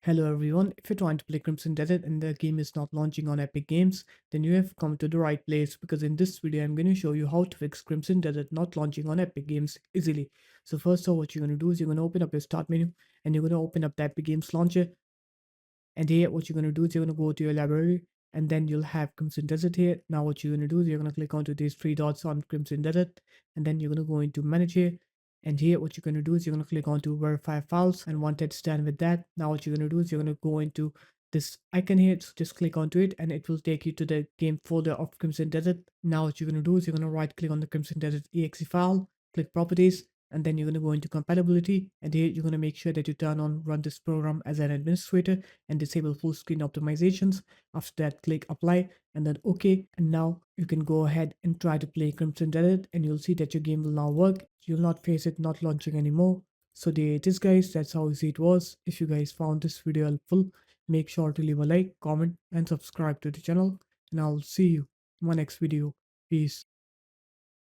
Hello everyone, if you're trying to play Crimson Desert and the game is not launching on Epic Games, then you have come to the right place because in this video I'm going to show you how to fix Crimson Desert not launching on Epic Games easily. So first of all, what you're going to do is you're going to open up your start menu and you're going to open up the Epic Games launcher, and here what you're going to do is you're going to go to your library and then you'll have Crimson Desert here. Now what you're going to do is you're going to click onto these three dots on Crimson Desert, and then you're going to go into manage here. And here what you're going to do is you're going to click onto verify files, and once it's done with that, now what you're going to do is you're going to go into this icon here. So just click onto it and it will take you to the game folder of Crimson Desert. Now what you're going to do is you're going to right click on the Crimson Desert exe file, click properties, and then you're going to go into compatibility, and here you're going to make sure that you turn on run this program as an administrator and disable full screen optimizations. After that, click apply and then OK. And now you can go ahead and try to play Crimson Desert, and you'll see that your game will now work. You'll not face it not launching anymore. So there it is, guys. That's how easy it was. If you guys found this video helpful, make sure to leave a like, comment, and subscribe to the channel. And I'll see you in my next video. Peace.